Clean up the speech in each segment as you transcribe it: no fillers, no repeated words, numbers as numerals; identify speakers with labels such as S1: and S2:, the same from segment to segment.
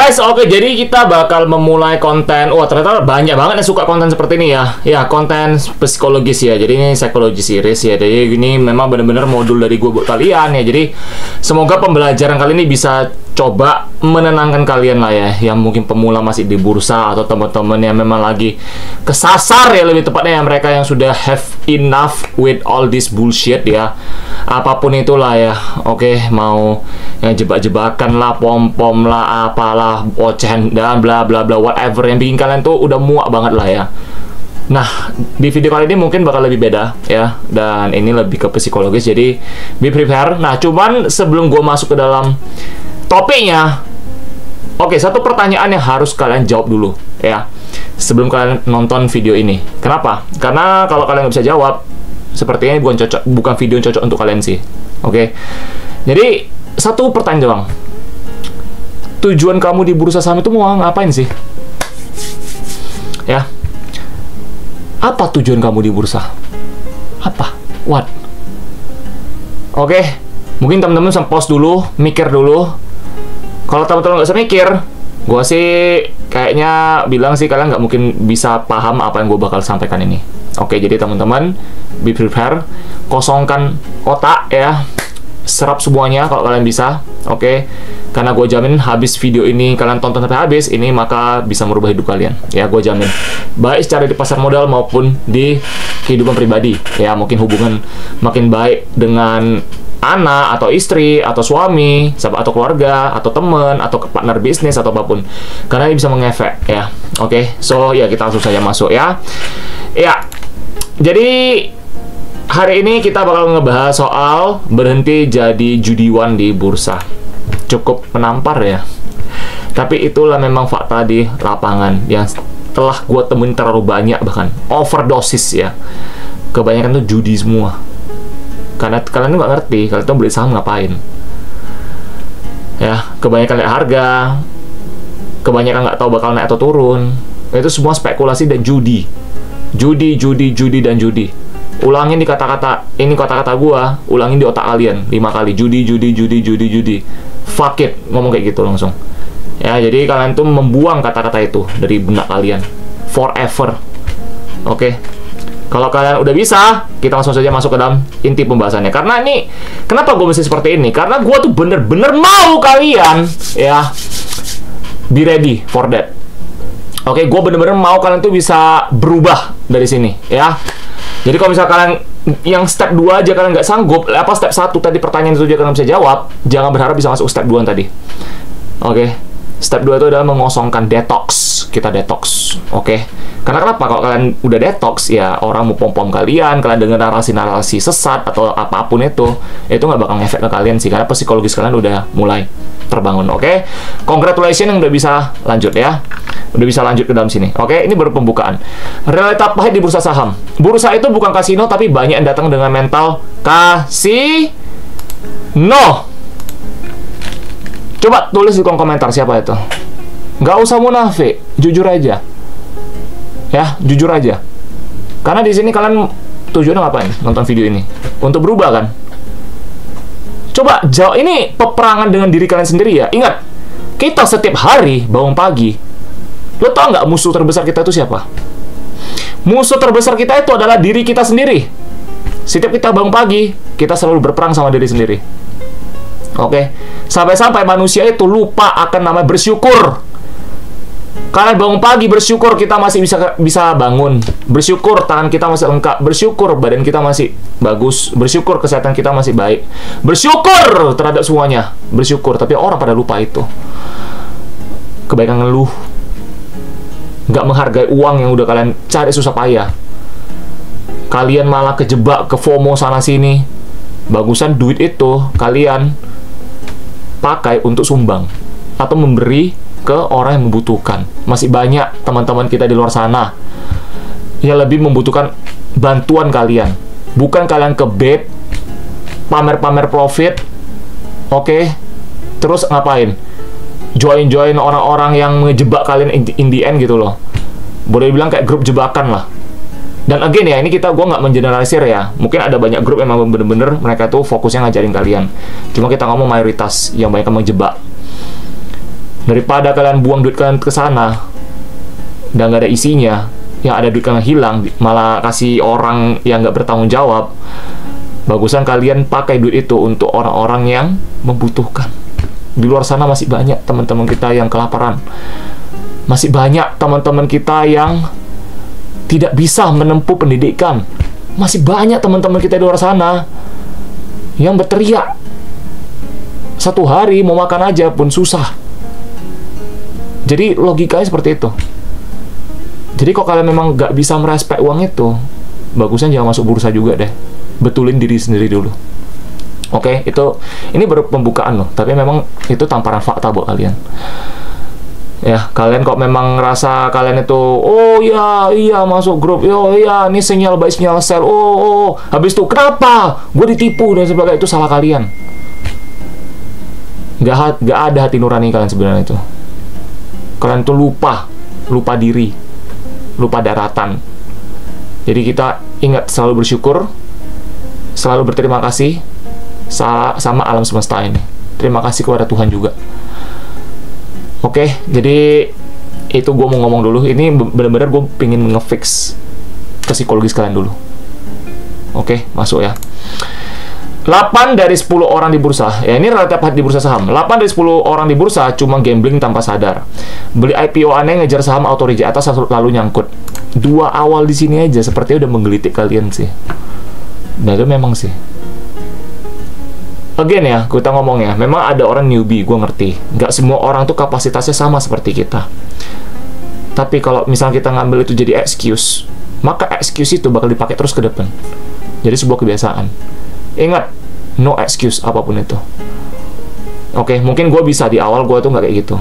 S1: Guys, oke, jadi kita bakal memulai konten. Wah, ternyata banyak banget yang suka konten seperti ini ya. Ya, konten psikologis ya. Jadi ini psikologi series ya. Jadi ini memang benar-benar modul dari gue buat kalian ya. Jadi semoga pembelajaran kali ini bisa coba menenangkan kalian lah ya. Yang mungkin pemula masih di bursa atau teman-teman yang memang lagi kesasar ya, lebih tepatnya yang mereka yang sudah have enough with all this bullshit ya. Apapun itulah ya. Oke, mau yang jebak-jebakan lah, pom-pom lah, apalah, ocehan dan bla bla bla, whatever yang bikin kalian tuh udah muak banget lah ya. Nah, di video kali ini mungkin bakal lebih beda ya, dan ini lebih ke psikologis, jadi be prepare. Nah, cuman sebelum gue masuk ke dalam topiknya, oke, satu pertanyaan yang harus kalian jawab dulu ya sebelum kalian nonton video ini. Kenapa? Karena kalau kalian nggak bisa jawab, sepertinya bukan video yang cocok untuk kalian sih. Oke, jadi satu pertanyaan doang. Tujuan kamu di bursa saham itu mau ngapain sih? Ya. Apa tujuan kamu di bursa? Apa? What? Oke. Mungkin teman-teman bisa pause dulu, mikir dulu. Kalau teman-teman nggak usah mikir, gue sih kayaknya bilang sih kalian nggak mungkin bisa paham apa yang gue bakal sampaikan ini. Oke, jadi teman-teman, be prepare. Kosongkan otak ya. Serap semuanya kalau kalian bisa, oke? Karena gue jamin habis video ini kalian tonton sampai habis ini, maka bisa merubah hidup kalian ya, gue jamin, baik secara di pasar modal maupun di kehidupan pribadi ya. Mungkin hubungan makin baik dengan anak atau istri atau suami atau keluarga atau teman atau partner bisnis atau apapun, karena ini bisa mengefek ya. Oke, so ya kita langsung saja masuk ya. Jadi hari ini kita bakal ngebahas soal berhenti jadi judiwan di bursa. Cukup menampar ya, tapi itulah memang fakta di lapangan yang telah gue temuin terlalu banyak, bahkan overdosis ya. Kebanyakan tuh judi semua. Karena kalian tuh nggak ngerti, kalian tuh beli saham ngapain. Ya, kebanyakan lihat harga, kebanyakan nggak tahu bakal naik atau turun. Itu semua spekulasi dan judi. Judi dan judi. Ulangin di kata-kata, ini kata-kata gua, ulangin di otak kalian 5 kali. Judi. Fuck it, ngomong kayak gitu langsung. Ya, jadi kalian tuh membuang kata-kata itu dari benak kalian forever. Oke. Kalau kalian udah bisa, kita langsung saja masuk ke dalam inti pembahasannya. Karena ini, kenapa gue mesti seperti ini? Karena gue tuh bener-bener mau kalian ya be ready for that. Oke, gue bener-bener mau kalian tuh bisa berubah dari sini ya. Jadi kalau misalnya kalian yang step 2 aja kalian nggak sanggup, apa step 1 tadi pertanyaan itu aja kalian bisa jawab, jangan berharap bisa masuk step 2 tadi. Oke. Step 2 itu adalah mengosongkan, detox. Kita detox. Oke. Karena kenapa? Kalau kalian udah detox, ya orang mau pom-pom kalian dengar narasi-narasi sesat atau apapun itu nggak bakal ngefek ke kalian sih, karena psikologis kalian udah mulai terbangun. Oke. Congratulations yang udah bisa lanjut ya. Udah bisa lanjut ke dalam sini. Oke, ini baru pembukaan. Realita pahit di bursa saham. Bursa itu bukan kasino, tapi banyak yang datang dengan mental kasino. Coba tulis di kolom komentar siapa itu. Nggak usah munafik, jujur aja. Ya, jujur aja. Karena di sini kalian tujuannya ngapain? Nonton video ini untuk berubah kan? Coba jawab, ini peperangan dengan diri kalian sendiri ya. Ingat, kita setiap hari bangun pagi. Lo tau nggak musuh terbesar kita itu siapa? Musuh terbesar kita itu adalah diri kita sendiri. Setiap kita bangun pagi, kita selalu berperang sama diri sendiri. Oke, sampai-sampai manusia itu lupa akan namanya bersyukur. Kalian bangun pagi bersyukur kita masih bisa bangun, bersyukur tangan kita masih lengkap, bersyukur badan kita masih bagus, bersyukur kesehatan kita masih baik, bersyukur terhadap semuanya, bersyukur. Tapi orang pada lupa itu. Kebaikan ngeluh, nggak menghargai uang yang udah kalian cari susah payah. Kalian malah kejebak ke FOMO sana sini. Bagusan duit itu kalian pakai untuk sumbang atau memberi ke orang yang membutuhkan. Masih banyak teman-teman kita di luar sana yang lebih membutuhkan bantuan kalian. Bukan kalian ke bed pamer-pamer profit. Oke. Terus ngapain? Join orang-orang yang ngejebak kalian in the end gitu loh. Boleh dibilang kayak grup jebakan lah. Dan again ya, ini gue nggak mengeneralisir ya. Mungkin ada banyak grup yang memang bener-bener mereka tuh fokusnya ngajarin kalian. Cuma kita ngomong mayoritas yang banyak menjebak. Daripada kalian buang duit kalian ke sana dan nggak ada isinya, yang ada duit kalian hilang, malah kasih orang yang nggak bertanggung jawab, bagusan kalian pakai duit itu untuk orang-orang yang membutuhkan. Di luar sana masih banyak teman-teman kita yang kelaparan. Masih banyak teman-teman kita yang tidak bisa menempuh pendidikan. Masih banyak teman-teman kita di luar sana yang berteriak. Satu hari mau makan aja pun susah. Jadi logikanya seperti itu. Jadi kok kalian memang nggak bisa merespek uang itu, bagusnya jangan masuk bursa juga deh. Betulin diri sendiri dulu. Oke, ini baru pembukaan loh. Tapi memang itu tamparan fakta buat kalian. Ya, kalian kok memang ngerasa kalian itu, oh iya masuk grup, oh iya ini sinyal baik sinyal sel, oh habis itu kenapa gue ditipu dan sebagainya, itu salah kalian. Nggak ada hati nurani kalian sebenarnya itu. Kalian tuh lupa diri, lupa daratan. Jadi kita ingat selalu bersyukur, selalu berterima kasih sama alam semesta ini. Terima kasih kepada Tuhan juga. Oke, jadi itu gue mau ngomong dulu. Ini benar-benar gue pengen ngefix ke psikologis kalian dulu. Oke, masuk ya. 8 dari 10 orang di bursa, ya ini relatif di bursa saham. 8 dari 10 orang di bursa cuma gambling tanpa sadar. Beli IPO aneh, ngejar saham auto reject atas lalu nyangkut. 2 awal di sini aja sepertinya udah menggelitik kalian sih. Dan itu memang sih. Again ya, kita ngomong ya, memang ada orang newbie, gue ngerti. Nggak semua orang tuh kapasitasnya sama seperti kita. Tapi kalau misalnya kita ngambil itu jadi excuse, maka excuse itu bakal dipakai terus ke depan. Jadi sebuah kebiasaan. Ingat, no excuse apapun itu. Oke, mungkin gue bisa di awal gue tuh nggak kayak gitu.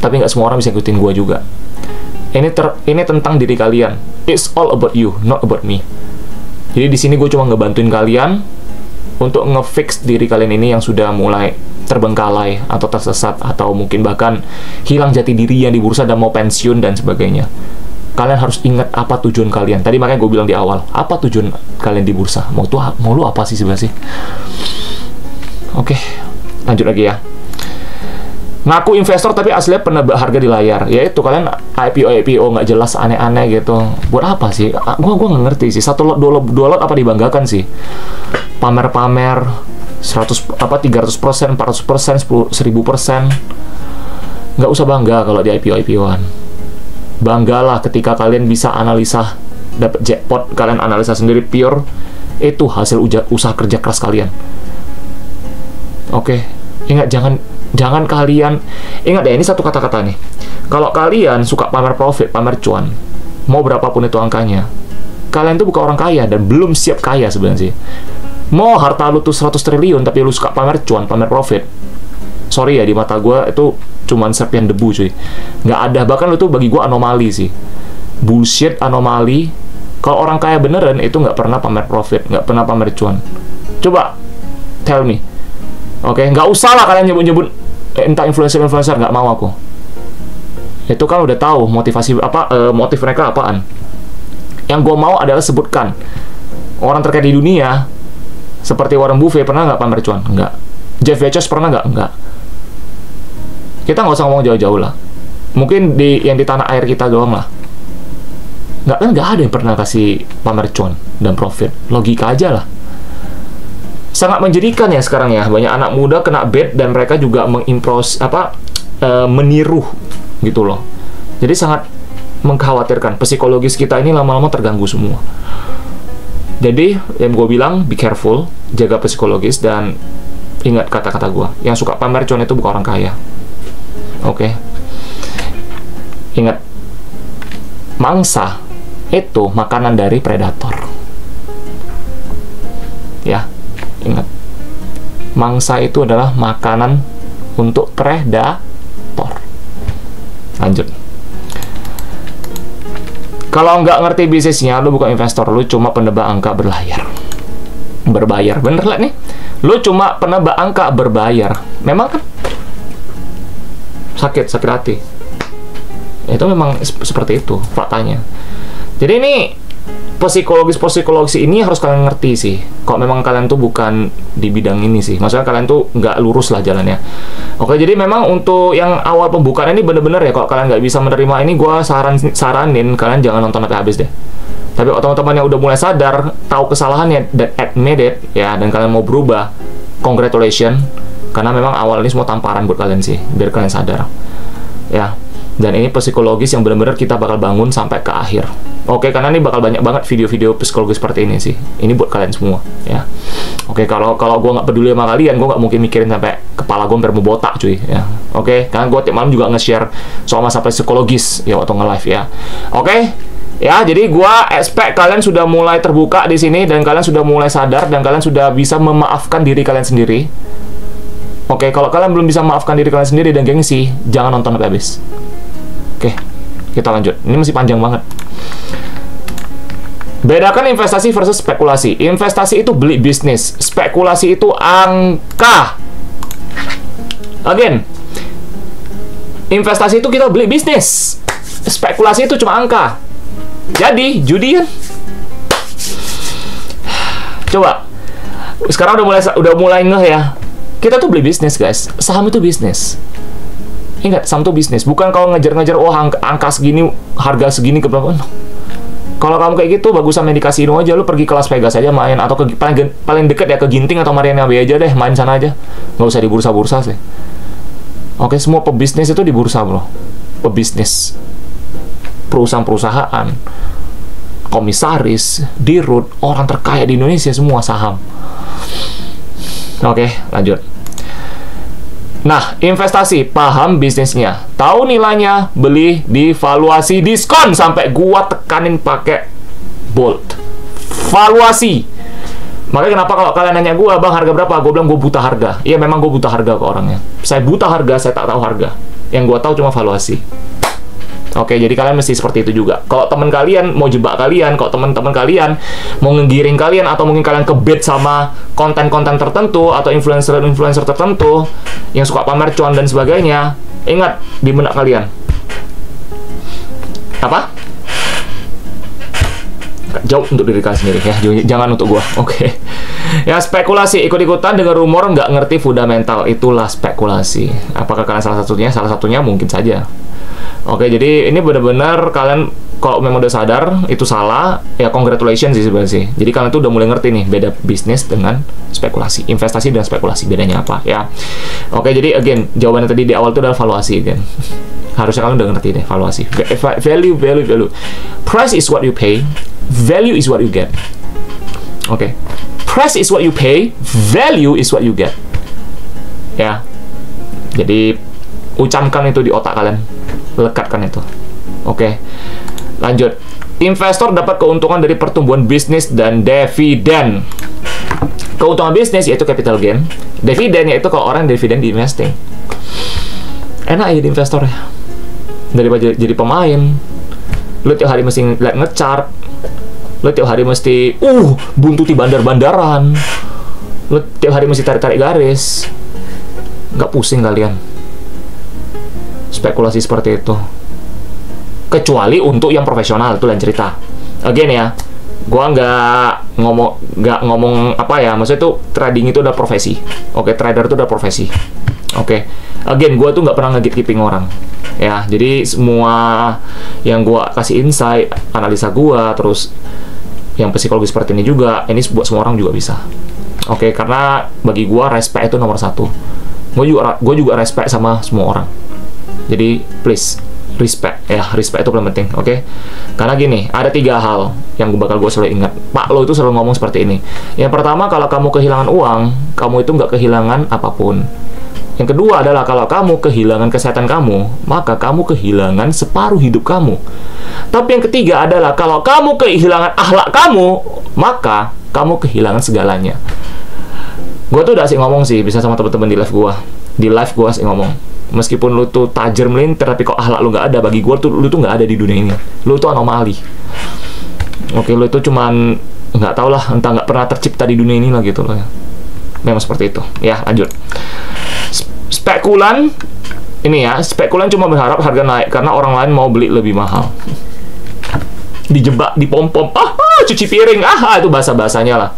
S1: Tapi nggak semua orang bisa ikutin gue juga. Ini tentang diri kalian. It's all about you, not about me. Jadi di sini gue cuma ngebantuin kalian untuk ngefix diri kalian ini yang sudah mulai terbengkalai atau tersesat atau mungkin bahkan hilang jati diri yang di bursa dan mau pensiun dan sebagainya. Kalian harus ingat apa tujuan kalian. Tadi makanya gue bilang di awal, apa tujuan kalian di bursa? Mau lu apa sih sebenarnya sih? Oke, lanjut lagi ya. Ngaku investor tapi aslinya penebak harga di layar. Yaitu kalian IPO nggak jelas aneh-aneh gitu. Buat apa sih? Gua nggak ngerti sih. Satu lot, dua lot apa dibanggakan sih? Pamer-pamer 300%, 400%, 1000%. Nggak usah bangga kalau di IPO-IPOan. Banggalah ketika kalian bisa analisa, dapat jackpot, kalian analisa sendiri pure, itu hasil usaha kerja keras kalian. Oke, ingat jangan kalian, ingat ya, ini satu kata-kata nih. Kalau kalian suka pamer profit, pamer cuan, mau berapapun itu angkanya, kalian tuh bukan orang kaya dan belum siap kaya sebenarnya sih. Mau harta lu tuh 100 triliun tapi lu suka pamer cuan, pamer profit, sorry ya, di mata gue itu cuman serpian debu cuy. Nggak ada, bahkan lu tuh bagi gue anomali sih. Bullshit, anomali. Kalau orang kaya beneran itu nggak pernah pamer profit, nggak pernah pamer cuan. Coba tell me. Oke, nggak usah lah kalian nyebut-nyebut entah influencer, nggak mau aku. Itu kan udah tahu motivasi motif mereka apaan. Yang gue mau adalah sebutkan orang terkaya di dunia seperti Warren Buffett pernah nggak pamer cuan? Nggak. Jeff Bezos pernah nggak? Nggak. Kita nggak usah ngomong jauh-jauh lah. Mungkin yang di tanah air kita doang lah. Nggak ada yang pernah kasih pamer cuan dan profit. Logika aja lah. Sangat menjadikan ya sekarang ya. Banyak anak muda kena bad dan mereka juga meniru gitu loh. Jadi sangat mengkhawatirkan. Psikologis kita ini lama-lama terganggu semua. Jadi yang gue bilang, be careful, jaga psikologis dan ingat kata-kata gue. Yang suka pamer cuan itu bukan orang kaya. Oke. Ingat, mangsa itu makanan dari predator. Ya, ingat. Mangsa itu adalah makanan untuk predator. Lanjut. Kalau nggak ngerti bisnisnya, lu bukan investor, lu cuma penebak angka berbayar. Bener lah nih. Lu cuma penebak angka berbayar. Memang kan sakit hati. Itu memang seperti itu faktanya. Jadi ini psikologis ini harus kalian ngerti sih. Kok memang kalian tuh bukan di bidang ini sih. Maksudnya kalian tuh nggak lurus lah jalannya. Oke, jadi memang untuk yang awal pembukaan ini bener-bener ya, kalau kalian nggak bisa menerima ini, gue saranin kalian jangan nonton sampai habis deh. Tapi kalau teman-teman yang udah mulai sadar, tahu kesalahannya, dan admit it, ya, dan kalian mau berubah, congratulations. Karena memang awal ini semua tamparan buat kalian sih, biar kalian sadar. Ya, dan ini psikologis yang benar-benar kita bakal bangun sampai ke akhir. Oke, karena ini bakal banyak banget video-video psikologis seperti ini sih. Ini buat kalian semua, ya. Oke, kalau gue nggak peduli sama kalian, gue nggak mungkin mikirin sampai kepala gue hampir mau botak, cuy. Ya, oke. Karena gue tiap malam juga nge-share soal masalah psikologis ya waktu nge-live ya. Oke. Ya, jadi gue expect kalian sudah mulai terbuka di sini, dan kalian sudah mulai sadar, dan kalian sudah bisa memaafkan diri kalian sendiri. Oke, kalau kalian belum bisa memaafkan diri kalian sendiri dan gengsi, jangan nonton sampai habis. Oke, kita lanjut. Ini masih panjang banget. Bedakan investasi versus spekulasi. Investasi itu beli bisnis, spekulasi itu angka. Again, investasi itu kita beli bisnis, spekulasi itu cuma angka. Jadi, judi kan? Coba, sekarang udah mulai ngeh ya. Kita tuh beli bisnis, guys. Saham itu bisnis. Ingat, saham itu bisnis. Bukan kalau ngejar-ngejar, oh angka segini, harga segini, ke berapa. No. Kalau kamu kayak gitu, bagus sama di kasino aja. Lu pergi ke Las Vegas aja main. Atau paling deket ya ke Ginting atau Marina Bay aja deh. Main sana aja. Nggak usah di bursa-bursa sih. Oke, semua pebisnis itu di bursa, bro. Pebisnis. Perusahaan-perusahaan. Komisaris, dirut, orang terkaya di Indonesia semua saham. Oke, lanjut. Nah, investasi, paham bisnisnya, tahu nilainya, beli di valuasi diskon, sampai gua tekanin pakai bold. Valuasi. Makanya kenapa kalau kalian nanya gua, bang harga berapa? Gua bilang gua buta harga. Iya, memang gua buta harga ke orangnya. Saya buta harga, saya tak tahu harga. Yang gua tahu cuma valuasi. Oke, jadi kalian mesti seperti itu juga. Kalau teman kalian mau jebak kalian, kalau teman-teman kalian mau ngegiring kalian, atau mungkin kalian kebet sama konten-konten tertentu atau influencer-influencer tertentu yang suka pamer cuan dan sebagainya, ingat di benak kalian. Apa? Jauh untuk diri kalian sendiri ya, jangan untuk gua. Oke. Ya, spekulasi, ikut-ikutan dengan rumor, nggak ngerti fundamental, itulah spekulasi. Apakah kalian salah satunya? Salah satunya mungkin saja. Oke, jadi ini benar-benar kalian kalau memang udah sadar itu salah, ya congratulations sih sebenarnya sih. Jadi kalian tuh udah mulai ngerti nih beda bisnis dengan spekulasi, investasi dan spekulasi, bedanya apa ya. Oke, jadi again, jawabannya tadi di awal itu adalah valuasi again. Harusnya kalian udah ngerti deh valuasi. Value. Price is what you pay, value is what you get. Oke. Price is what you pay, value is what you get. Ya. Jadi ucapkan itu di otak kalian. Lekatkan itu. Oke. Lanjut. Investor dapat keuntungan dari pertumbuhan bisnis dan dividen. Keuntungan bisnis yaitu capital gain. Dividen yaitu kalau orang dividen di investing. Enak ya jadi investor ya. Daripada jadi pemain. Lu tiap hari mesti lihat nge-chart. Lu tiap hari mesti buntuti bandar-bandaran. Lu tiap hari mesti tarik-tarik garis. Nggak pusing kalian spekulasi seperti itu, kecuali untuk yang profesional, itu lain cerita. Again ya, gua nggak ngomong apa ya, maksudnya itu trading itu udah profesi. Oke, trader itu udah profesi. Oke, again gua tuh nggak pernah nge-gatekeeping orang ya, jadi semua yang gua kasih insight, analisa gua, terus yang psikologi seperti ini juga, ini buat semua orang juga bisa. Oke, karena bagi gua respect itu nomor satu. Gua juga respect sama semua orang. Jadi please respect ya, respect itu paling penting. Oke, karena gini, ada 3 hal yang gue selalu ingat. Pak Lo itu selalu ngomong seperti ini. Yang pertama, kalau kamu kehilangan uang, kamu itu nggak kehilangan apapun. Yang kedua adalah kalau kamu kehilangan kesehatan kamu, maka kamu kehilangan separuh hidup kamu. Tapi yang ketiga adalah kalau kamu kehilangan akhlak kamu, maka kamu kehilangan segalanya. Gue tuh udah asik ngomong sih, bisa sama teman-teman di live gue. Di live gue asik ngomong. Meskipun lu tuh tajir melintir, tapi kok akhlak lu nggak ada, bagi gue tuh lu tuh nggak ada di dunia ini. Lu tuh anomali. Oke, lu itu cuman nggak tau lah, entah nggak pernah tercipta di dunia ini lah gitu loh ya. Memang seperti itu. Ya, lanjut. Spekulan ini ya, spekulan cuma berharap harga naik karena orang lain mau beli lebih mahal. Dijebak, dipom-pom. cuci piring. Itu bahasa-bahasanya lah.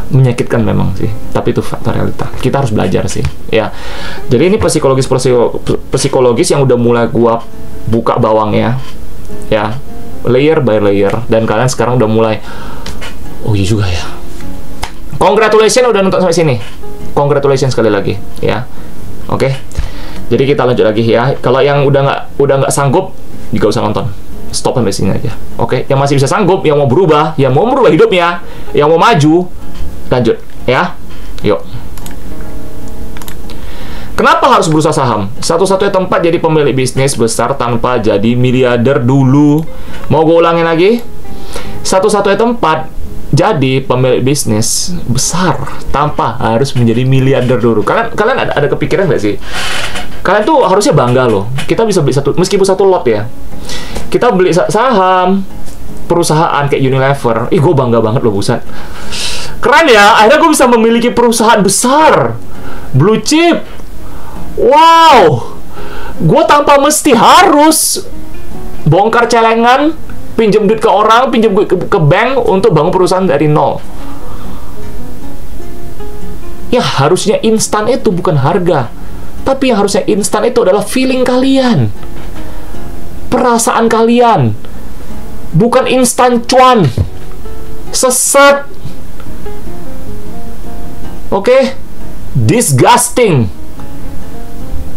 S1: Menyakitkan memang sih, tapi itu fakta realita. Kita harus belajar sih, ya. Jadi ini psikologis yang udah mulai gua buka bawangnya, ya, layer by layer. Dan kalian sekarang udah mulai, oh iya juga ya. Congratulations udah nonton sampai sini. Congratulations sekali lagi, ya. Oke. Jadi kita lanjut lagi ya. Kalau yang udah nggak sanggup, juga usah nonton. Stop sampai sini aja. Oke. Yang masih bisa sanggup, yang mau berubah, yang mau merubah hidupnya, yang mau maju, lanjut ya. Yuk. Kenapa harus berusaha saham? Satu-satunya tempat jadi pemilik bisnis besar tanpa jadi miliarder dulu. Mau gue ulangin lagi? Satu-satunya tempat jadi pemilik bisnis besar tanpa harus menjadi miliarder dulu. Kalian ada kepikiran nggak sih? Kalian tuh harusnya bangga loh. Kita bisa beli meskipun satu lot ya. Kita beli saham perusahaan kayak Unilever. Gue bangga banget loh, buset. Keren ya, akhirnya gue bisa memiliki perusahaan besar, blue chip. Wow, gue tanpa mesti harus bongkar celengan, pinjam duit ke orang, pinjam duit ke bank untuk bangun perusahaan dari nol. Ya harusnya instan itu bukan harga, tapi yang harusnya instan itu adalah feeling kalian, perasaan kalian, bukan instan cuan, sesat. Oke, disgusting,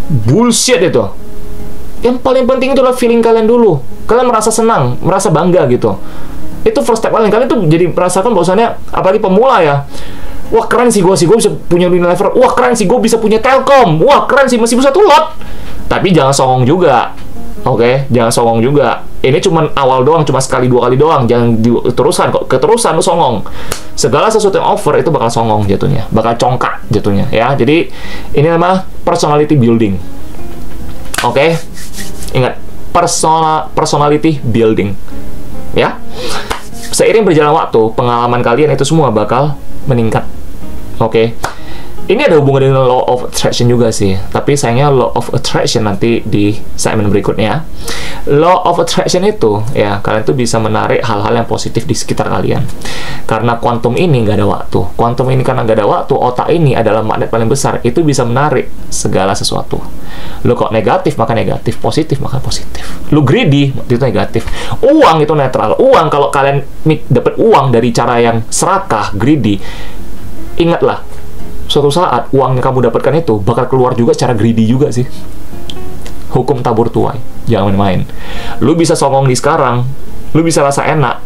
S1: bullshit itu. Yang paling penting itu adalah feeling kalian dulu. Kalian merasa senang, merasa bangga gitu. Itu first step kalian tuh jadi merasakan bahwasannya, apalagi pemula ya. Wah keren sih gue bisa punya Unilever. Wah keren sih gue bisa punya Telkom. Wah keren sih masih bisa lot. Tapi jangan songong juga. Oke, jangan songong juga. Ini cuma awal doang, cuma sekali dua kali doang. Jangan diterusan kok. Keterusan lu songong. Segala sesuatu yang over itu bakal songong jatuhnya, bakal congkak jatuhnya ya. Jadi ini namanya personality building. Oke, ingat personality building ya. Seiring berjalan waktu, pengalaman kalian itu semua bakal meningkat. Oke. Ini ada hubungan dengan law of attraction juga sih. Tapi sayangnya law of attraction nanti di segmen berikutnya. Law of attraction itu, ya, kalian tuh bisa menarik hal-hal yang positif di sekitar kalian. Karena kuantum ini nggak ada waktu. Kuantum ini karena nggak ada waktu, otak ini adalah magnet paling besar. Itu bisa menarik segala sesuatu. Lu kok negatif, maka negatif. Positif, maka positif. Lu greedy, itu negatif. Uang itu netral. Uang, kalau kalian dapat uang dari cara yang serakah, greedy, ingatlah, suatu saat uang yang kamu dapatkan itu bakal keluar juga secara greedy juga sih. Hukum tabur tuai, jangan main-main. Lu bisa songong di sekarang, lu bisa rasa enak,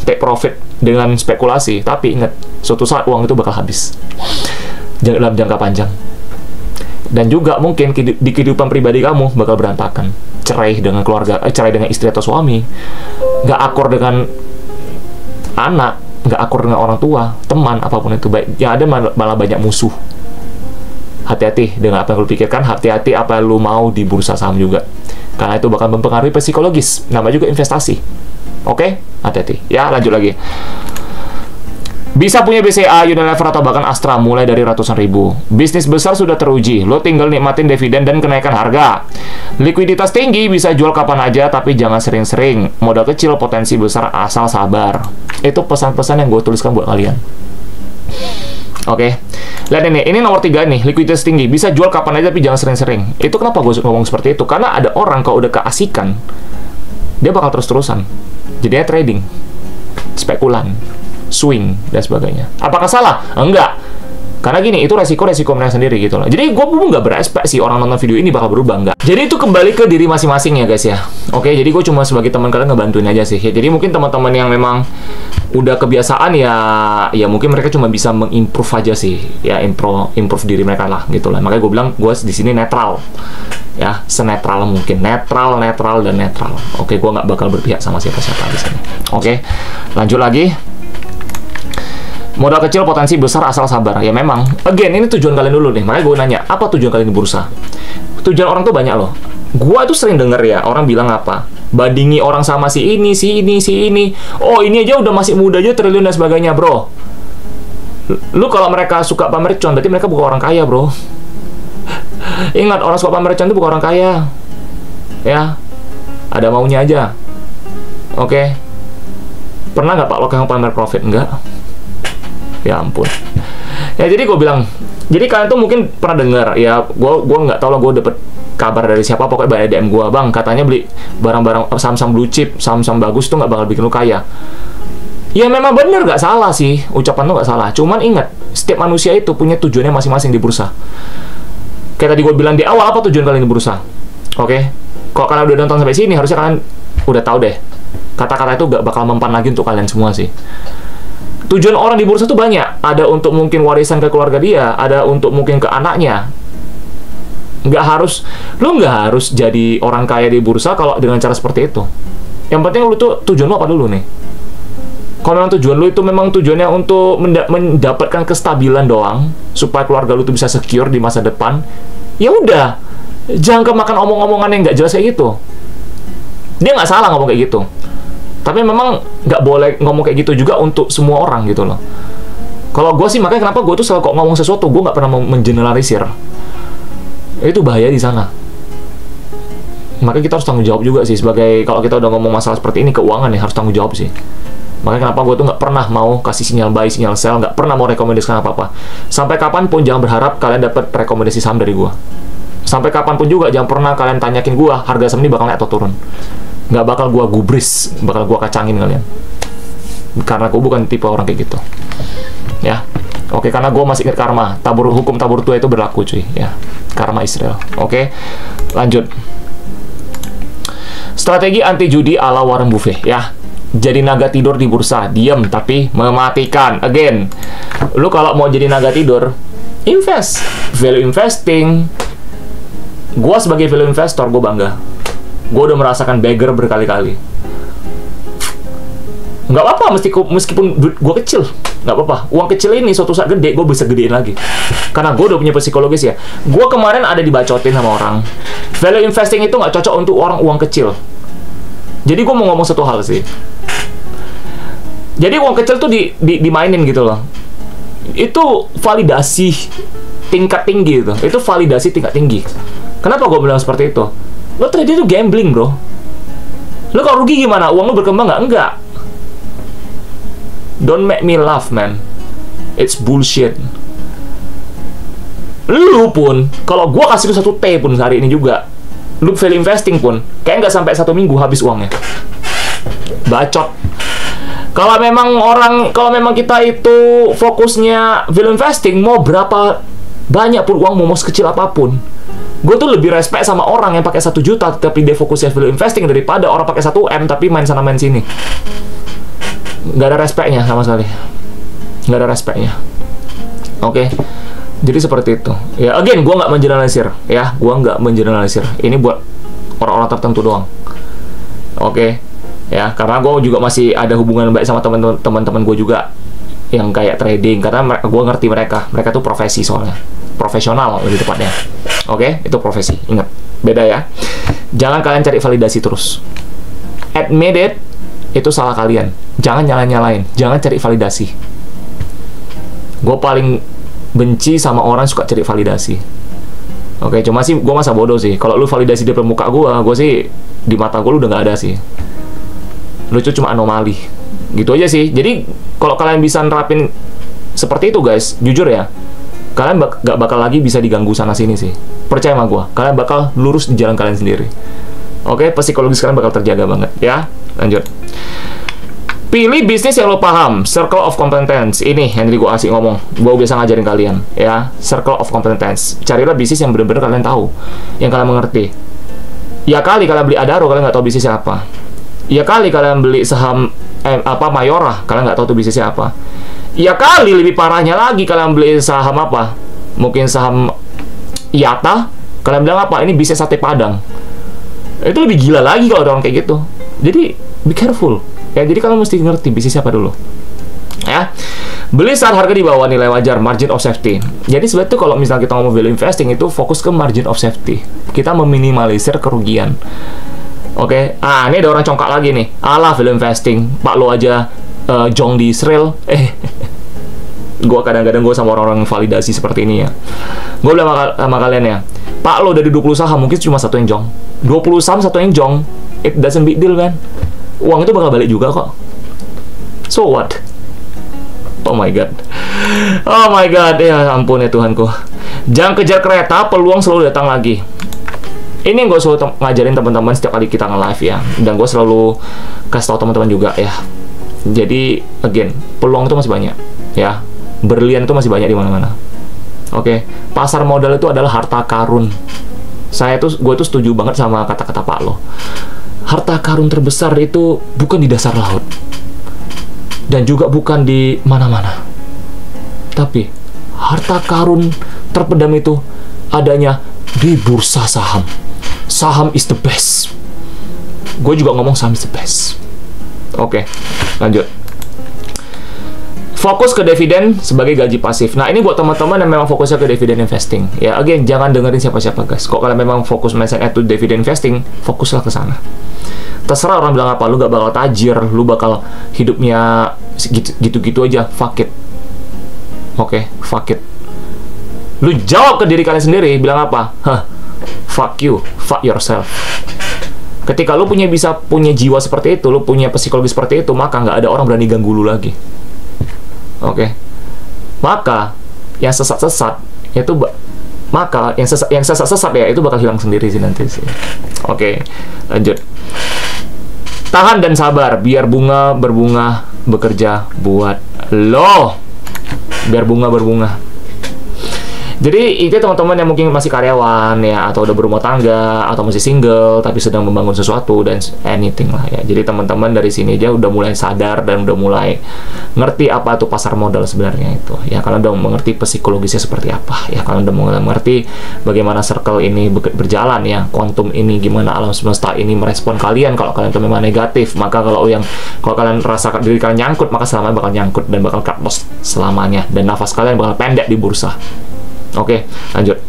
S1: take profit dengan spekulasi, tapi ingat, suatu saat uang itu bakal habis dalam jangka panjang. Dan juga mungkin di kehidupan pribadi kamu bakal berantakan. Cerai dengan keluarga, cerai dengan istri atau suami, nggak akur dengan anak, nggak akur dengan orang tua, teman, apapun itu baik. Ya ada malah banyak musuh. Hati-hati dengan apa yang lu pikirkan, hati-hati apa yang lu mau di bursa saham juga. Karena itu bakal mempengaruhi psikologis. Nama juga investasi. Oke? Hati-hati. Ya, lanjut lagi. Bisa punya BCA, Unilever, atau bahkan Astra mulai dari ratusan ribu. Bisnis besar sudah teruji. Lo tinggal nikmatin dividen dan kenaikan harga. Likuiditas tinggi, bisa jual kapan aja, tapi jangan sering-sering. Modal kecil, potensi besar, asal sabar. Itu pesan-pesan yang gue tuliskan buat kalian. Oke. Lihat ini nomor 3 nih, likuiditas tinggi. Bisa jual kapan aja, tapi jangan sering-sering. Itu kenapa gue ngomong seperti itu? Karena ada orang kalau udah keasikan, dia bakal terus-terusan. Jadinya trading, spekulan, swing, dan sebagainya. Apakah salah? Enggak. Karena gini, itu resiko mereka sendiri gitu loh. Jadi gue pun nggak berekspektasi orang nonton video ini bakal berubah, enggak. Jadi itu kembali ke diri masing-masing ya guys ya. Oke, jadi gue cuma sebagai teman kalian ngebantuin aja sih. Ya, jadi mungkin teman-teman yang memang udah kebiasaan ya mungkin mereka cuma bisa mengimprove aja sih. Ya improve diri mereka lah gitu lah. Makanya gue bilang gue di sini netral. Ya, senetral mungkin. Netral, dan netral. Oke, gue nggak bakal berpihak sama siapa-siapa di sini. Oke, lanjut lagi. Modal kecil, potensi besar, asal sabar. Ya memang, again, ini tujuan kalian dulu nih. Makanya gue nanya, apa tujuan kalian di bursa? Tujuan orang tuh banyak loh. Gue tuh sering denger ya, orang bilang apa? Bandingi orang sama si ini. Oh, ini aja udah masih muda aja triliun dan sebagainya, bro. Lu kalau mereka suka pamer con, berarti mereka bukan orang kaya, bro. Ingat, orang suka pamer con itu bukan orang kaya. Ya, ada maunya aja. Oke. Pernah nggak Pak Lok yang pamer profit? Enggak. Ya ampun. Ya jadi gue bilang, jadi kalian tuh mungkin pernah dengar ya, gue nggak tahu lah, gue dapet kabar dari siapa, pokoknya banyak DM gue, bang katanya beli barang-barang saham-saham blue chip, saham-saham bagus tuh nggak bakal bikin lu kaya. Ya memang bener, nggak salah sih, ucapan lu nggak salah. Cuman ingat, setiap manusia itu punya tujuannya masing-masing di bursa. Kayak tadi gue bilang di awal, apa tujuan kalian di bursa? Oke, kalau kalian udah nonton sampai sini, harusnya kalian udah tahu deh. Kata-kata itu nggak bakal mempan lagi untuk kalian semua sih. Tujuan orang di bursa tuh banyak. Ada untuk mungkin warisan ke keluarga dia, ada untuk mungkin ke anaknya. Lu nggak harus jadi orang kaya di bursa kalau dengan cara seperti itu. Yang penting lu tuh tujuan lu apa dulu nih. Kalau memang tujuan lu itu memang tujuannya untuk mendapatkan kestabilan doang, supaya keluarga lu tuh bisa secure di masa depan, ya udah, jangan kemakan omong-omongan yang nggak jelas kayak gitu. Dia nggak salah ngomong kayak gitu. Tapi memang nggak boleh ngomong kayak gitu juga untuk semua orang gitu loh. Kalau gue sih, makanya kenapa gue tuh selalu kok ngomong sesuatu, gue nggak pernah mengeneralisir. Itu bahaya di sana. Makanya kita harus tanggung jawab juga sih, sebagai kalau kita udah ngomong masalah seperti ini, keuangan ya harus tanggung jawab sih. Makanya kenapa gue tuh nggak pernah mau kasih sinyal buy, sinyal sell, nggak pernah mau rekomendasikan apa-apa. Sampai kapanpun jangan berharap kalian dapat rekomendasi saham dari gue. Sampai kapanpun juga jangan pernah kalian tanyakin gue harga saham ini bakal naik atau turun. Nggak bakal gue gubris, bakal gue kacangin kalian. Karena gue bukan tipe orang kayak gitu. Ya, oke, karena gue masih ingat karma. Hukum tabur tua itu berlaku cuy. Ya, karma Israel. Oke, lanjut. Strategi anti judi ala Warren Buffett. Ya, jadi naga tidur di bursa, diam tapi mematikan. Again, lu kalau mau jadi naga tidur, invest, value investing. Gue sebagai value investor, gue bangga. Gue udah merasakan beggar berkali-kali. Nggak apa-apa, meskipun duit gue kecil, nggak apa-apa. Uang kecil ini suatu saat gede, gue bisa gedein lagi. Karena gue udah punya psikologis ya. Gue kemarin ada dibacotin sama orang. Value investing itu nggak cocok untuk orang uang kecil. Jadi gue mau ngomong satu hal sih. Jadi uang kecil tuh dimainin gitu loh. Itu validasi tingkat tinggi itu. Itu validasi tingkat tinggi. Kenapa gue bilang seperti itu? Lo trade itu gambling bro. Lo kalau rugi gimana? Uang lo berkembang nggak? Enggak. Don't make me laugh man. It's bullshit. Lu pun, kalau gue kasih lu 1 T pun hari ini juga, lu value investing pun, kayak nggak sampai 1 minggu habis uangnya. Bacot. Kalau memang kita itu fokusnya value investing, mau berapa banyak pun uang, mau sekecil apapun, gue tuh lebih respect sama orang yang pakai 1 juta tapi dia fokusnya value investing daripada orang pakai 1 M tapi main sana main sini. Nggak ada respectnya sama sekali. Nggak ada respectnya. Oke. Jadi seperti itu. Ya, again, gue nggak mengeneralisir. Ya, gue nggak mengeneralisir. Ini buat orang-orang tertentu doang. Oke. Ya, karena gue juga masih ada hubungan baik sama teman-teman gue juga yang kayak trading. Karena gue ngerti mereka. Mereka tuh profesi soalnya. Profesional lebih tepatnya. Oke, itu profesi. Ingat, beda ya. Jangan kalian cari validasi terus. Admit it, itu salah kalian. Jangan nyalain. Jangan cari validasi. Gue paling benci sama orang suka cari validasi. Oke, cuma sih gue masa bodoh sih. Kalau lu validasi di muka gue sih di mata gue lu udah nggak ada sih. Lu itu cuma anomali. Gitu aja sih. Jadi kalau kalian bisa nerapin seperti itu guys, jujur ya, kalian gak bakal lagi bisa diganggu sana sini sih. Percaya sama gue, kalian bakal lurus di jalan kalian sendiri. Oke, psikologis kalian bakal terjaga banget ya. Lanjut. Pilih bisnis yang lo paham. Circle of competence. Ini yang tadi gue asik ngomong. Gue biasa ngajarin kalian ya. Circle of competence. Carilah bisnis yang benar-benar kalian tahu, yang kalian mengerti. Ya kali kalian beli Adaro, kalian nggak tahu bisnisnya apa. Ya kali kalian beli saham Mayora, kalian nggak tahu tuh bisnisnya apa. Ya kali lebih parahnya lagi, kalian beli saham apa? Mungkin saham Yata, kalian bilang apa? Ini bisnis sate Padang. Itu lebih gila lagi kalau ada orang kayak gitu. Jadi be careful. Ya, jadi kalian mesti ngerti bisnis apa dulu. Ya. Beli saat harga di bawah nilai wajar, margin of safety. Jadi sebenarnya kalau misalnya kita ngomong value investing itu fokus ke margin of safety. Kita meminimalisir kerugian. Oke. Ini ada orang congkak lagi nih. Alah value investing, Pak lo aja jong di Israel. Gue kadang-kadang sama orang-orang validasi seperti ini ya. Gue bilang sama kalian ya, Pak lo dari 20 saham mungkin cuma 1 yang jong. 20 saham 1 yang jong. It doesn't big deal kan. Uang itu bakal balik juga kok. So what? Oh my god. Oh my god. Ya ampun ya Tuhanku. Jangan kejar kereta, peluang selalu datang lagi. Ini gue selalu ngajarin teman-teman setiap kali kita nge-live ya. Dan gue selalu kasih tau teman-teman juga ya. Jadi again, peluang itu masih banyak ya. Berlian itu masih banyak di mana-mana. Oke, pasar modal itu adalah harta karun. Gue tuh setuju banget sama kata-kata Pak Lo. Harta karun terbesar itu bukan di dasar laut. Dan juga bukan di mana-mana. Tapi harta karun terpendam itu adanya di bursa saham. Saham is the best. Gue juga ngomong saham is the best. Oke, lanjut. Fokus ke dividen sebagai gaji pasif. Nah, ini buat teman-teman yang memang fokusnya ke dividen investing. Ya, again, jangan dengerin siapa-siapa, guys. Kok kalian memang fokus mindset itu dividen investing, fokuslah ke sana. Terserah orang bilang apa, lu gak bakal tajir, lu bakal hidupnya gitu-gitu aja, fuck it. Oke, fuck it. Lu jawab ke diri kalian sendiri, bilang apa? Fuck you, fuck yourself. Ketika lu punya jiwa seperti itu, lu punya psikologi seperti itu, maka nggak ada orang berani ganggu lu lagi. Oke. Maka yang sesat-sesat itu yang sesat-sesat ya itu bakal hilang sendiri sih nanti sih. Oke, lanjut. Tahan dan sabar, biar bunga berbunga bekerja buat lo. Biar bunga berbunga. Jadi itu teman-teman yang mungkin masih karyawan ya, atau udah berumah tangga, atau masih single tapi sedang membangun sesuatu dan anything lah ya. Jadi teman-teman dari sini aja udah mulai sadar dan udah mulai ngerti apa tuh pasar modal sebenarnya itu. Ya kalian udah mengerti psikologisnya seperti apa. Ya kalian udah mulai mengerti bagaimana circle ini berjalan ya, quantum ini gimana alam semesta ini merespon kalian kalau kalian tuh memang negatif. Maka kalau kalian rasakan diri kalian nyangkut, maka selamanya bakal nyangkut dan bakal cut loss selamanya, dan nafas kalian bakal pendek di bursa. Oke, lanjut.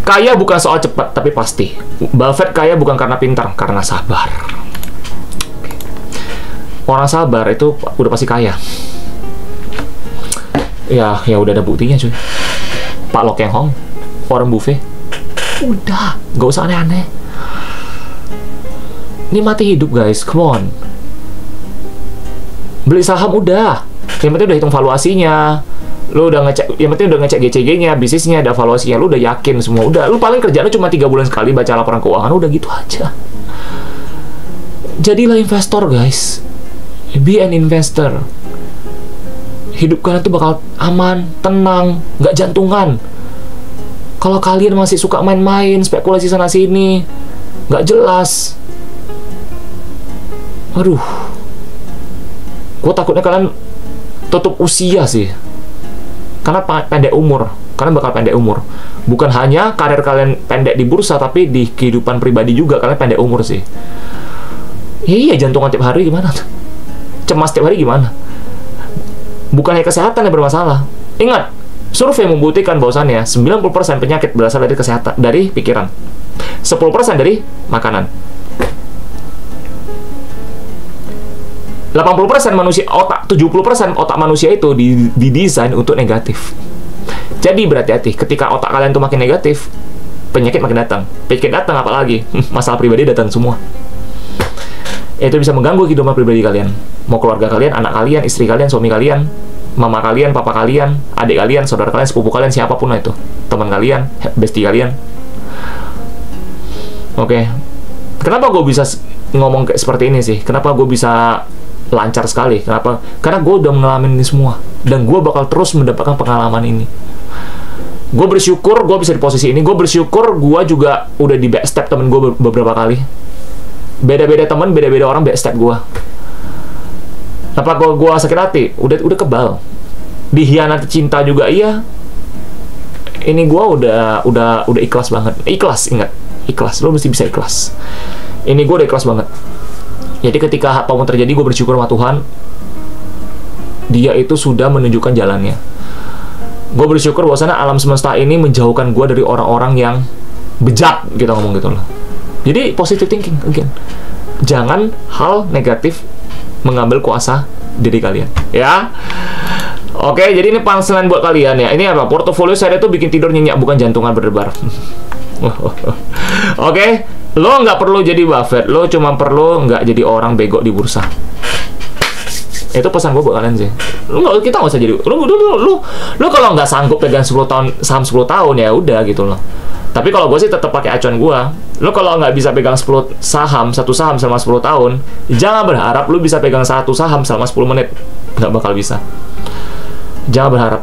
S1: Kaya bukan soal cepat, tapi pasti. Buffett kaya bukan karena pintar, karena sabar. Orang sabar itu udah pasti kaya. Ya udah ada buktinya cuy. Pak Lo Keng Hong, Warren Buffett. Udah, gak usah aneh-aneh. Ini mati hidup guys, come on. Beli saham udah. Yang penting udah hitung valuasinya. Lu udah ngecek, yang penting udah ngecek GCG-nya, bisnisnya, ada valuasinya, lu udah yakin semua. Udah, lu paling kerjaan lu cuma 3 bulan sekali baca laporan keuangan, udah gitu aja. Jadilah investor, guys. Be an investor. Hidup kalian tuh bakal aman, tenang, nggak jantungan. Kalau kalian masih suka main-main, spekulasi sana-sini, nggak jelas. Aduh. Gue takutnya kalian tutup usia sih. Karena pendek umur, kalian bakal pendek umur. Bukan hanya karir kalian pendek di bursa, tapi di kehidupan pribadi juga kalian pendek umur sih. Iya, jantungan tiap hari gimana tuh? Cemas tiap hari gimana? Bukannya kesehatan yang bermasalah. Ingat, survei membuktikan bahwasannya 90% penyakit berasal dari kesehatan, dari pikiran. 10% dari makanan. 80% manusia otak, 70% otak manusia itu didesain untuk negatif. Jadi berhati-hati, ketika otak kalian tuh makin negatif, penyakit makin datang. Penyakit datang apalagi? Masalah pribadi datang semua. Itu bisa mengganggu kehidupan pribadi kalian. Mau keluarga kalian, anak kalian, istri kalian, suami kalian, mama kalian, papa kalian, adik kalian, saudara kalian, sepupu kalian, siapapun lah itu. Teman kalian, bestie kalian. Oke. Kenapa gue bisa ngomong kayak seperti ini sih? Kenapa gue bisa lancar sekali? Kenapa? Karena gue udah mengalami ini semua, dan gue bakal terus mendapatkan pengalaman ini. Gue bersyukur gue bisa di posisi ini. Gue bersyukur gue juga udah di backstep temen gue beberapa kali. Beda-beda temen, beda-beda orang backstep gue. Apa gue sakit hati? Udah kebal. Dihianati cinta juga iya. Ini gue udah ikhlas banget. Ikhlas, ingat, ikhlas. Lo mesti bisa ikhlas. Ini gue udah ikhlas banget. Jadi ketika apapun terjadi, gue bersyukur sama Tuhan. Dia itu sudah menunjukkan jalannya. Gue bersyukur bahwasanya alam semesta ini menjauhkan gue dari orang-orang yang bejat, kita ngomong gitu loh. Jadi positive thinking, again. Jangan hal negatif mengambil kuasa diri kalian, ya. Oke, jadi ini punchline buat kalian ya. Ini apa? Portofolio saya itu bikin tidur nyenyak, bukan jantungan berdebar. Oke. Lo nggak perlu jadi Buffett, lo cuma perlu nggak jadi orang bego di bursa. Itu pesan gue buat kalian sih. Kita nggak usah jadi lu kalau nggak sanggup pegang 10 tahun saham 10 tahun ya udah gitu loh. Tapi kalau gue sih tetap pakai acuan gue. Lo kalau nggak bisa pegang 10 saham, satu saham selama 10 tahun, jangan berharap lu bisa pegang satu saham selama 10 menit. Nggak bakal bisa. Jangan berharap.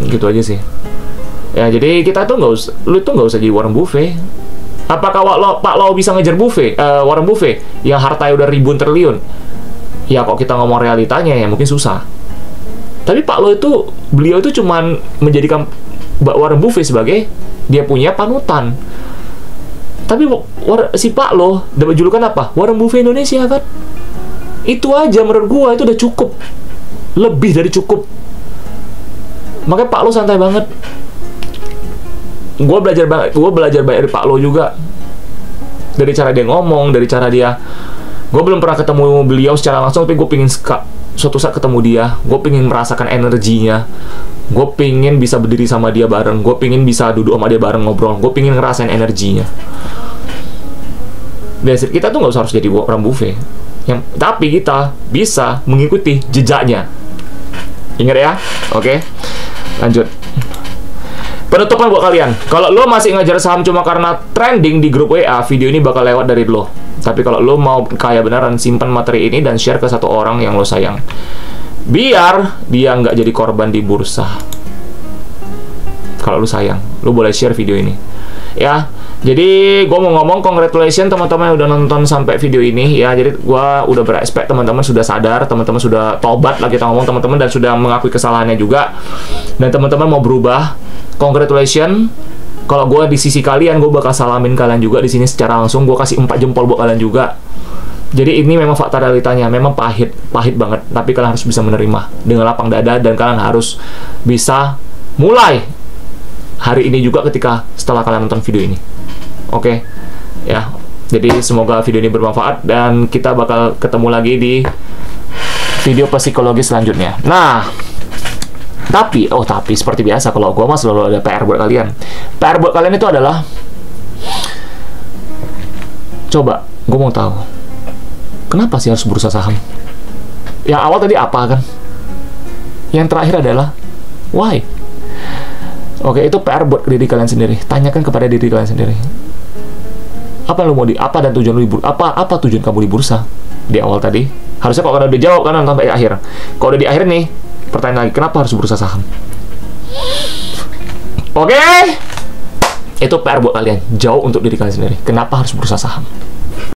S1: Gitu aja sih. Ya jadi kita tuh lu tuh nggak usah jadi Warren Buffett. Apakah Pak Lau bisa ngejar Warren Buffett yang hartanya udah ribuan triliun? Ya kok kita ngomong realitanya ya mungkin susah. Tapi Pak Lau itu, beliau itu cuman menjadikan Warren Buffett sebagai dia punya panutan. Tapi si Pak Lau dapat julukan apa? Warren Buffett Indonesia kan? Itu aja menurut gua itu udah cukup. Lebih dari cukup. Makanya Pak Lau santai banget. Gue belajar banyak dari Pak Lau juga, dari cara dia ngomong, dari cara dia. Gue belum pernah ketemu beliau secara langsung, tapi gue pingin suatu saat ketemu dia. Gue pingin merasakan energinya. Gue pingin bisa berdiri sama dia bareng. Gue pingin bisa duduk sama dia bareng ngobrol. Gue pingin ngerasain energinya. Dasar kita tuh nggak usah harus jadi Warren Buffett, tapi kita bisa mengikuti jejaknya. Ingat ya, oke? Lanjut. Penutupan buat kalian. Kalau lo masih ngajar saham cuma karena trending di grup WA, video ini bakal lewat dari lo. Tapi kalau lo mau kaya beneran, simpan materi ini dan share ke satu orang yang lo sayang. Biar dia nggak jadi korban di bursa. Kalau lo sayang, lo boleh share video ini. Ya, jadi gue mau ngomong congratulations teman-teman yang udah nonton sampai video ini ya. Jadi gue udah berespek teman-teman sudah sadar, teman-teman sudah tobat lah kita ngomong teman-teman, dan sudah mengakui kesalahannya juga, dan teman-teman mau berubah. Congratulations. Kalau gue di sisi kalian, gue bakal salamin kalian juga di sini secara langsung. Gue kasih 4 jempol buat kalian juga. Jadi ini memang fakta realitanya, memang pahit banget, tapi kalian harus bisa menerima dengan lapang dada, dan kalian harus bisa mulai hari ini juga ketika setelah kalian nonton video ini. Oke, ya. Jadi semoga video ini bermanfaat, dan kita bakal ketemu lagi di video psikologi selanjutnya. Nah, tapi seperti biasa kalau gue mah selalu ada PR buat kalian. PR buat kalian itu adalah, coba gue mau tahu kenapa sih harus bursa saham? Yang awal tadi apa kan? Yang terakhir adalah why? Oke, itu PR buat diri kalian sendiri. Tanyakan kepada diri kalian sendiri. Apa dan tujuan lu apa tujuan kamu di bursa? Di awal tadi. Harusnya kalau udah dijawab kan sampai akhir. Kalau udah di akhir nih, pertanyaan lagi, kenapa harus bursa saham? Oke. Itu PR buat kalian. Jawab untuk diri kalian sendiri. Kenapa harus bursa saham?